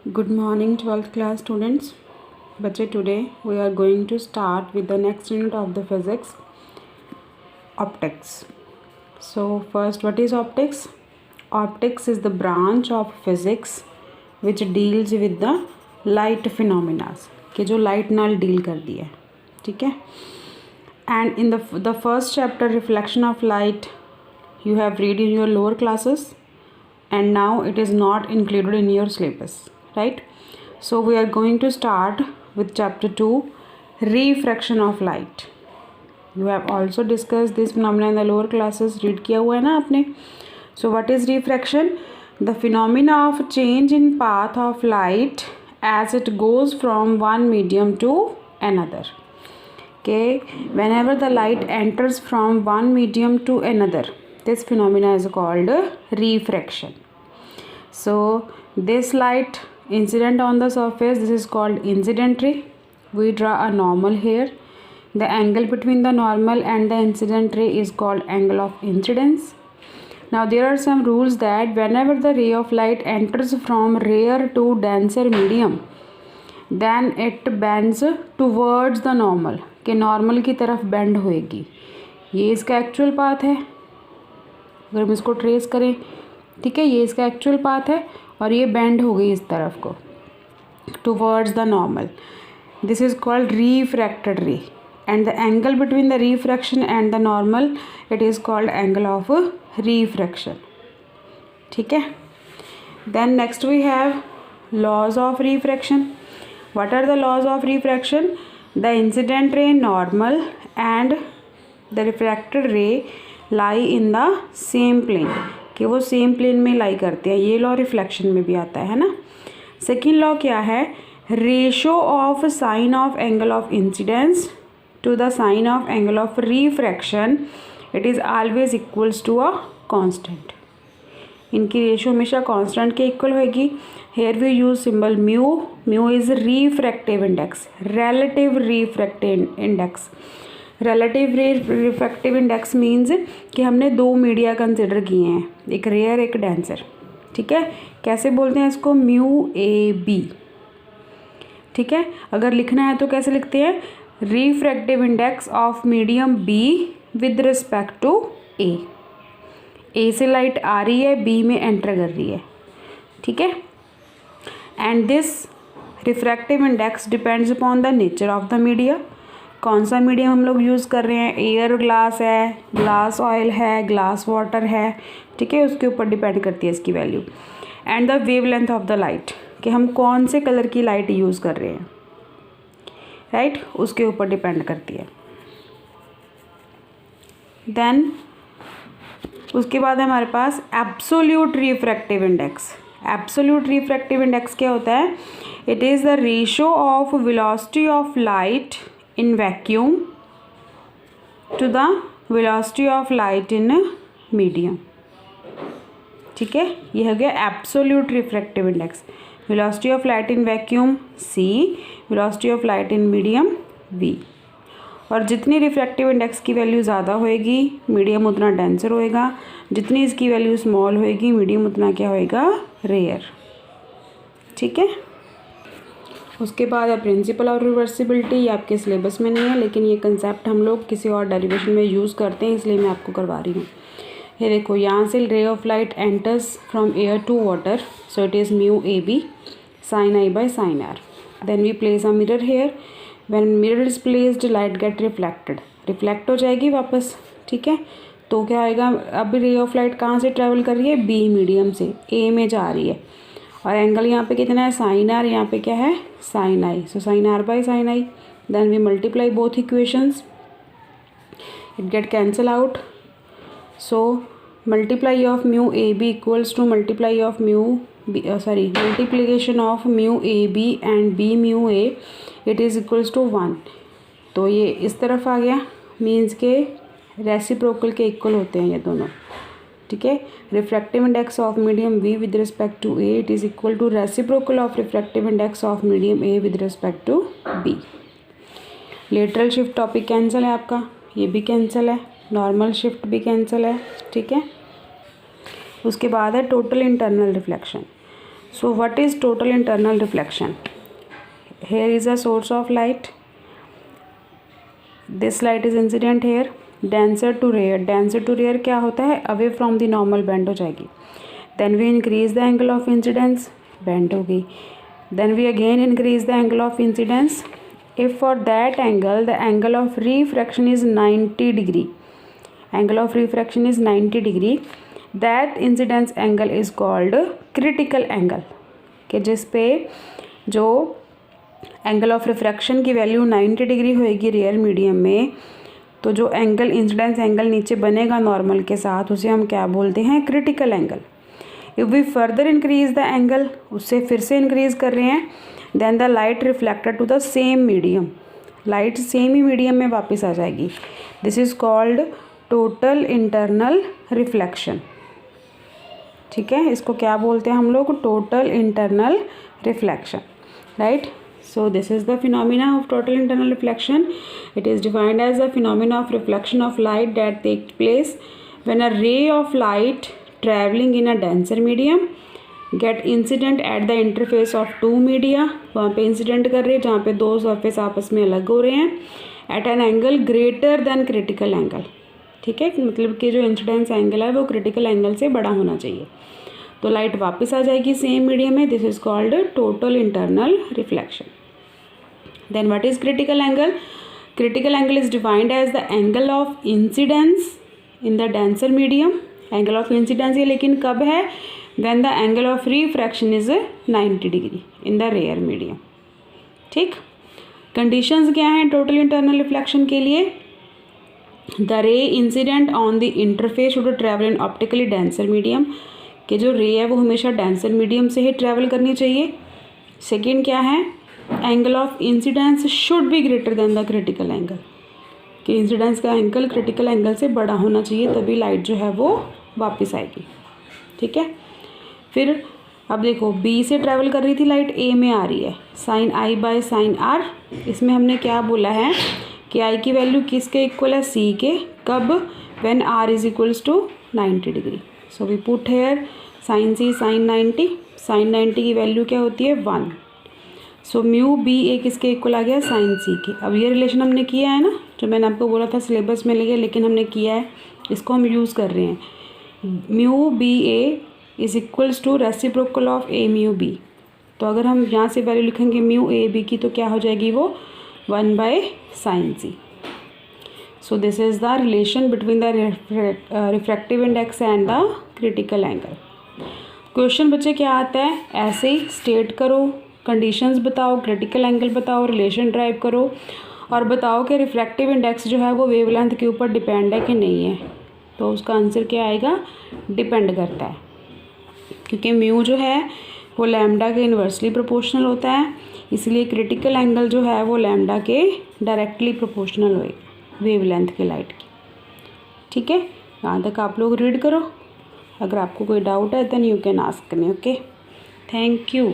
Good morning 12th class students. बच्चे today we are going to start with the next unit of the physics, optics. So first, what is optics? Optics is the branch of physics which deals with the light phenomena कि जो light नाल deal करती है, ठीक है. And in the first chapter, reflection of light, you have read in your lower classes, and now it is not included in your syllabus, right? So we are going to start with chapter 2, refraction of light. You have also discussed this phenomena in the lower classes. Read किया हुआ है ना आपने. So what is refraction? The phenomena of change in path of light as it goes from one medium to another. Okay, whenever the light enters from one medium to another, this phenomena is called refraction. So this light incident on the surface, this is called incident ray. We draw a normal here. The angle between the normal and the incident ray is called angle of incidence. Now there are some rules that whenever the ray of light enters from rare to denser medium, then it bends towards the normal, कि normal की तरफ bend होएगी. ये इसका actual path है. अगर हम इसको ट्रेस करें, ठीक है, ये इसका एक्चुअल पाथ है और ये बेंड हो गई इस तरफ को towards the normal. This is called refracted ray, and the angle between the refraction and the normal, it is called angle of refraction. ठीक है. Then next we have laws of refraction. What are the laws of refraction? The incident ray, normal and the refracted ray lie in the same plane, कि वो same plane में लाई करते हैं. ये law reflection में भी आता है ना. सेकेंड लॉ क्या है? Ratio of sine of angle of incidence to the sine of angle of refraction, it is always equals to a constant. इनकी रेशो हमेशा कांस्टेंट के इक्वल होगी. Here we use symbol mu. Mu is refractive index, relative refractive index. Relative refractive index means कि हमने दो media consider किए हैं, एक रेयर एक डेंसर. ठीक है. कैसे बोलते हैं इसको? Mu A B. ठीक है. अगर लिखना है तो कैसे लिखते हैं? Refractive index of medium B with respect to A. A से लाइट आ रही है, बी में एंटर कर रही है. ठीक है. And this refractive index depends upon the nature of the media. कौन सा मीडियम हम लोग यूज़ कर रहे हैं? एयर ग्लास है, ग्लास ऑयल है, ग्लास वाटर है. ठीक है. उसके ऊपर डिपेंड करती है इसकी value. And the wavelength of the light, कि हम कौन से कलर की लाइट यूज़ कर रहे हैं, राइट, उसके ऊपर डिपेंड करती है. देन उसके बाद हमारे पास absolute refractive index. Absolute refractive index क्या होता है? It is the ratio of velocity of light in vacuum to the velocity of light in medium. ठीक है. ये हो गया absolute refractive index. Velocity of light in vacuum c, velocity of light in medium v. और जितनी refractive index की value ज़्यादा होएगी, मीडियम उतना डेंसर होएगा. जितनी इसकी वैल्यू स्मॉल होएगी, मीडियम उतना क्या होएगा? रेयर. ठीक है. उसके बाद है प्रिंसिपल और रिवर्सिबिलिटी. ये आपके सिलेबस में नहीं है, लेकिन ये कंसेप्ट हम लोग किसी और डेरिवेशन में यूज़ करते हैं, इसलिए मैं आपको करवा रही हूँ. ये देखो, यहाँ से ray of light enters from air to water, so it is mu A B sine I by sine R. Then we place a mirror here. When mirror is placed, light get reflected, reflect हो जाएगी वापस. ठीक है. तो क्या आएगा? अब रे ऑफ लाइट कहाँ से ट्रैवल कर रही है? बी मीडियम से ए में जा रही है. और एंगल यहाँ पे कितना है? Sine R. यहाँ पे क्या है? Sine I. So sine R by sine I. Then we multiply both equations, it get cancel out. So multiply of mu A B equals to multiply of mu B, multiplication of mu A B and B mu A, it is equals to 1. तो ये इस तरफ आ गया, means के reciprocal के equal होते हैं ये दोनों. ठीक है. Refractive index of medium v with respect to a, it is equal to reciprocal of refractive index of medium a with respect to b. Lateral shift topic cancel है आपका, ये भी कैंसिल है. नॉर्मल शिफ्ट भी cancel है. ठीक है. उसके बाद है total internal reflection. So what is total internal reflection? Here is a source of light. This light is incident here. Denser to rare. Denser to rare क्या होता है? Away from the normal bend हो जाएगी. Then we increase the angle of incidence. Bend हो गई. Then we again increase the angle of incidence. If for that angle the angle of refraction is 90 degree. Angle of refraction is 90 degree. That incidence angle is called critical angle. कि जिस पे जो angle of refraction की value 90 degree होएगी rare medium में, तो जो angle incidence angle नीचे बनेगा नॉर्मल के साथ, उसे हम क्या बोलते हैं? Critical angle. If we further increase the angle, उससे फिर से इंक्रीज कर रहे हैं, then the light reflected to the same medium. Light same ही मीडियम में वापस आ जाएगी. This is called total internal reflection. ठीक है, इसको क्या बोलते हैं हम लोग? Total internal reflection. Right. So this is the phenomena of total internal reflection. It is defined as the phenomena of reflection of light that takes place when a ray of light traveling in a denser medium get incident at the interface of two media. वहाँ पे incident कर रहे हैं जहाँ पे दो surface आपस में अलग हो रहे हैं at an angle greater than critical angle. ठीक है, मतलब कि जो इंसिडेंस एंगल है वो क्रिटिकल एंगल से बड़ा होना चाहिए. तो लाइट वापस आ जाएगी सेम मीडियम में. This is called total internal reflection. Then what is critical angle? Critical angle is defined as the angle of incidence in the denser medium. Angle of incidence ये लेकिन कब है? When the angle of refraction is 90 degree in the rare medium. ठीक. Conditions क्या हैं total internal reflection के लिए? The ray incident on the interface should travel in optically denser medium. कि जो रे है वो हमेशा डेंसर मीडियम से ही ट्रैवल करनी चाहिए. सेकेंड क्या है? Angle of incidence should be greater than the critical angle. कि इंसिडेंस का एंगल क्रिटिकल एंगल से बड़ा होना चाहिए, तभी लाइट जो है वो वापस आएगी. ठीक है. फिर अब देखो, बी से ट्रैवल कर रही थी लाइट, ए में आ रही है. Sine I by sine R. इसमें हमने क्या बोला है कि आई की वैल्यू किसके इक्वल है? सी के. कब? When R is equals to 90 degree. So we put here sine C sine 90. Sine 90 की वैल्यू क्या होती है? 1. सो म्यू बी ए किसके इक्वल आ गया? साइन सी के. अब ये रिलेशन हमने किया है ना, जो मैंने आपको बोला था सिलेबस में लगे, लेकिन हमने किया है, इसको हम यूज़ कर रहे हैं. Mu B A is equals to reciprocal of A mu B. तो अगर हम यहाँ से वैल्यू लिखेंगे म्यू ए बी की, तो क्या हो जाएगी वो? 1 by sine C. So this is the relation between the refractive index and the critical angle. Question बच्चे क्या आता है? ऐसे ही स्टेट करो, कंडीशंस बताओ, क्रिटिकल एंगल बताओ, रिलेशन ड्राइव करो और बताओ कि रिफ्रैक्टिव इंडेक्स जो है वो वेवलेंथ के ऊपर डिपेंड है कि नहीं है. तो उसका आंसर क्या आएगा? डिपेंड करता है, क्योंकि म्यू जो है वो लैम्डा के इन्वर्सली प्रोपोर्शनल होता है, इसलिए क्रिटिकल एंगल जो है वो लैम्डा के डायरेक्टली प्रोपोर्शनल होएगा वेवलेंथ के लाइट की. ठीक है, यहाँ तक आप लोग रीड करो. अगर आपको कोई डाउट है then you can ask me. Okay, thank you.